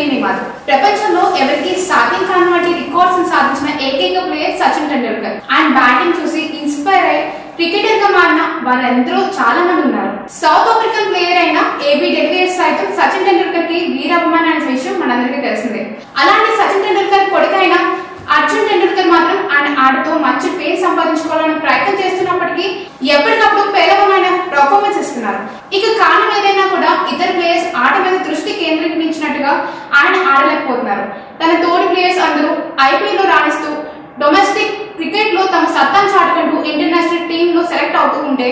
ఏమీ కాదు. ప్రపంచంలో ఎవరికి సాధ్యం కానివంటి రికార్డ్స్ సాధించిన ఏకైక ప్లేయర్ సచిన్ టెండూల్కర్. ఆయన బ్యాటింగ్ చూసి ఇన్స్పైర్ అయ్యి క్రికెటర్ గా మారిన వాళ్ళందరూ చాలా మంది ఉన్నారు. సౌత్ ఆఫ్రికన్ ప్లేయర్ అయిన ఏబీ డెవిలియర్స్ సైతం సచిన్ టెండూల్కర్ కి వీరాభిమాని అనే విషయం మనందరికీ తెలిసిందే. అలాంటి సచిన్ టెండూల్కర్ కొడుకైన అర్జున్ టెండూల్కర్ మాత్రం ఆయన ఆటతో మంచి పేరు సంపాదించుకోవాలని ప్రయత్నం చేస్తున్నప్పటికీ ఎప్పటికప్పుడు పేలవమైన పర్ఫార్మెన్స్ ఇస్తున్నారు. ఇక కారణం ఏదైనా కూడా ఇతర ప్లేయర్స్ ఆట మీద దృష్టి కేంద్రీకరించినట్టుగా ఆయన ఆడలేకపోతున్నారు. తన తోటి ప్లేయర్స్ అందరూ ఐపీఎల్ లో రాణిస్తూ డొమెస్టిక్ క్రికెట్ లో తమ సత్తాను చాటుకుంటూ ఇంటర్నేషనల్ టీమ్ లో సెలెక్ట్ అవుతూ ఉంటే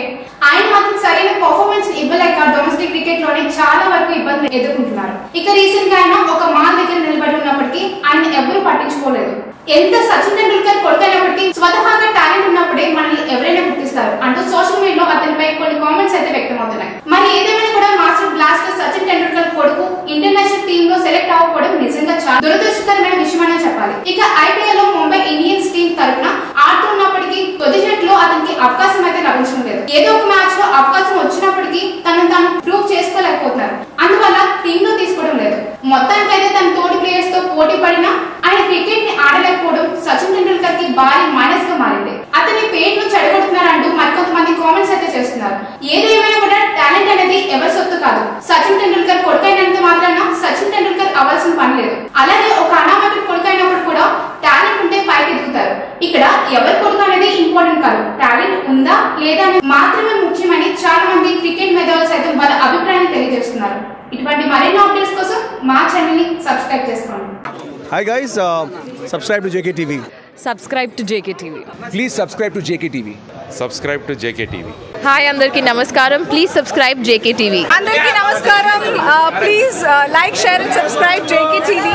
ఆయన మాత్రం సరైన పర్ఫార్మెన్స్ ఇవ్వలేక డొమెస్టిక్ క్రికెట్ లోనే చాలా వరకు ఇబ్బందులు ఎదుర్కొంటున్నారు. ఇక రీసెంట్ గా ఆయన ఒక మాల్ దగ్గర నిలబడి ఉన్నప్పటికీ ఆయన ఎవరూ పట్టించుకోలేదు. ఎంత సచిన్ టెండూల్కర్ కొడుకైనప్పటికీ స్వతహాగా టాలెంట్ ఉన్నప్పుడే మనల్ని ఎవరైనా గుర్తిస్తారు అంటూ సోషల్ మీడియాలో అతనిపై కొన్ని కామెంట్స్ అయితే వ్యక్తమవుతున్నాయి. మరి ఏదేమైనా కూడా మాస్టర్ బ్లాస్టర్ సచిన్ టెండూల్కర్ కొడుకు ఇంటర్నేషనల్ టీమ్ లో సెలెక్ట్ అవ్వకపోవడం నిజంగా చాలా దురదృష్టకరమైన విషయమనే చెప్పాలి. ఇక ఐపీఎల్ లో ముంబై ఇండియన్స్ టీమ్ తరఫున ఆడుతున్నప్పటికీ తొలి జట్టులో అతనికి అవకాశం అయితే లభించడం లేదు. ఏదో ఒక మ్యాచ్ లో అవకాశం వచ్చినప్పటికీ తనను తాను ప్రూవ్ చేసుకోలేకపోతున్నారు. అందువల్ల టీమ్ లో తీసుకోవడం లేదు. మొత్తానికైతే తన తోటి ప్లేయర్స్ తో పోటీ పడినా ఆయన క్రికెట్ ని ఆడలేకపోవడం సచిన్ టెండూల్కర్ కి భారీ మైనస్ గా మారింది. అతని పేరును చెడగొడుతున్నారంటూ మరికొంతమంది కామెంట్స్ అయితే చేస్తున్నారు. ఏదేమైనా కూడా టాలెంట్ అనేది ఎవరి సొత్తు కాదు. సచిన్ టెండూల్కర్ కొడుకైనంత మాత్రాన సచిన్ టెండూల్కర్ అవ్వాల్సిన పని లేదు. అలాగే ఒక అనామకుడు కొడుకైనప్పుడు కూడా టాలెంట్ ఉంటే పైకి ఎదుగుతారు. ఇక్కడ ఎవరి కొడుకు అనేది ఇంపార్టెంట్ కాదు, టాలెంట్ ఉందా లేదా మాత్రమే ముఖ్యమని చాలా మంది క్రికెట్ మేధావులు సైతం వాళ్ళ అభిప్రాయాన్ని తెలియజేస్తున్నారు. ఇటువంటి మరిన్ని అప్డేట్స్ కోసం మా ఛానల్ ని సబ్స్క్రైబ్ చేసుకోండి. Hi guys, subscribe to JKTV. Subscribe to JKTV. Please subscribe to JKTV. Subscribe to JKTV. Hi, Andarki Namaskaram. Please subscribe JKTV. Andarki Namaskaram. Please like, share and subscribe JKTV.